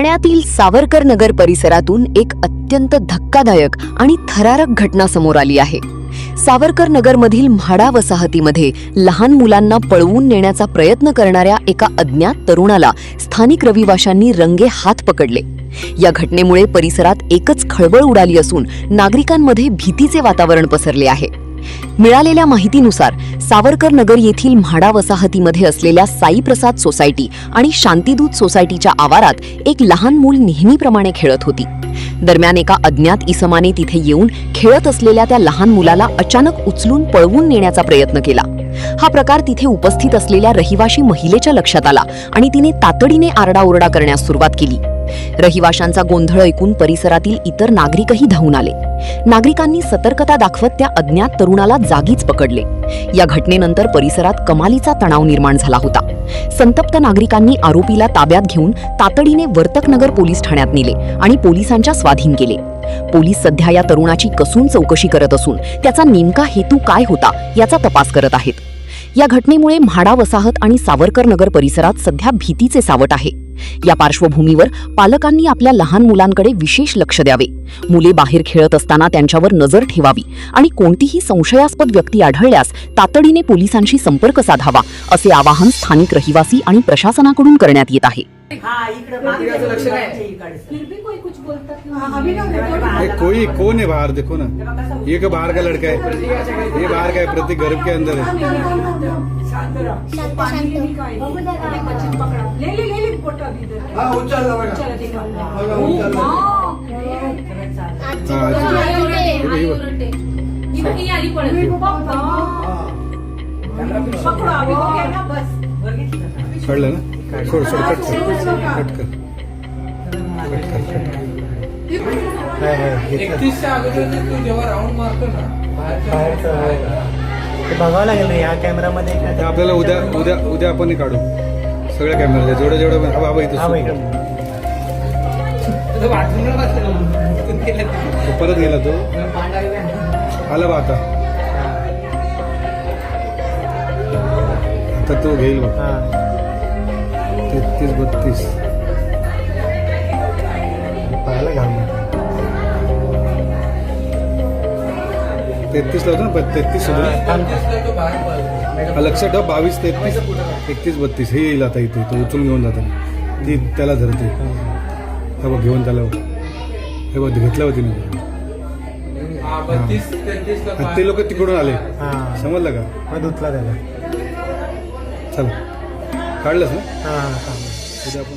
ठाण्यातील सावरकर नगर परिसरातून एक अत्यंत धक्कादायक आणि थरारक घटना समोर आली आहे। सावरकर नगरमधील म्हाडा वसाहतीमध्ये लहान मुलांना पळवून नेण्याचा प्रयत्न करणाऱ्या एका अज्ञात तरुणाला स्थानिक रहिवाशांनी रंगे हात पकडले। या घटनेमुळे परिसरात एकच खळबळ उडाली असून नागरिकांमध्ये भीतीचे वातावरण पसरले आहे। मिळालेल्या माहितीनुसार सावरकर नगर येथील म्हाडा वसाहतीमध्ये असलेल्या साई प्रसाद सोसायटी आणि शांतीदूत सोसायटीच्या आवारात एक लहान मूल नेहमीप्रमाणे खेळत होती। दरम्यान एका अज्ञात इसमाने तिथे येऊन खेळत असलेल्या त्या लहान मुलाला अचानक उचलून पळवून नेण्याचा प्रयत्न केला। हा प्रकार तिथे उपस्थित असलेल्या रहिवाशी महिलेच्या लक्षात आला आणि तिने तातडीने आरडाओरडा करण्यास सुरुवात केली। रहिवाशांचा गोंधळ ऐकून परिसरातील इतर नागरिकही धावून आले। नागरिकांनी सतर्कता दाखवत त्या अज्ञात तरुणाला जागीच पकडले। या घटनेनंतर परिसरात कमालीचा तणाव निर्माण झाला होता। संतप्त नागरिकांनी आरोपीला ताब्यात घेऊन तातडीने वर्तकनगर पोलीस ठाण्यात नेले आणि पोलिसांच्या स्वाधीन केले। पोलीस सध्या या तरुणाची कसून चौकशी करत असून त्याचा नेमका हेतू काय होता याचा तपास करत आहेत। या घटनेमुळे म्हाडा वसाहत आणि सावरकर नगर परिसरात सध्या भीतीचे सावट आहे। या पार्श्वभूमीवर पालकांनी आपल्या लहान मुलांकडे विशेष लक्ष द्यावे। मुले बाहेर खेळत असताना त्यांच्यावर नजर ठेवावी आणि कोणतीही संशयास्पद व्यक्ती आढळल्यास तातडीने पोलिसांशी संपर्क साधावा, असे आवाहन स्थानिक रहिवासी आणि प्रशासनाकडून करण्यात येत आहे। कोई कौन है बाहर, देखो ना, ये का बाहर का लड़का है, ये बाहर का है, प्रतीक घर के अंदर है। कळलं ना, सोड सोड, कट कर। 31च्या अगोदर तू जेव्हा राऊंड मारतो ना ते बघावं लागेल या कॅमेरामध्ये। आपल्याला उद्या आपण काढू सगळ्या कॅमेरा, जेवढं बाबा इथं परत गेला तो आला बा आता तो घेईल बघ 33-32 पाहायला घाल 33 लावतो ना, 33 लक्षात ठेव, 22, 33, 31, 32 हे येईल आता इथे। तो उचलून घेऊन जाताना ती त्याला धरते, हे बघ घेऊन त्याला, हे बघ घेतलं होती मी। ते लोक तिकडून आले, समजलं का? धुतला त्याला, चल काढलंस ना, हा उद्या आपण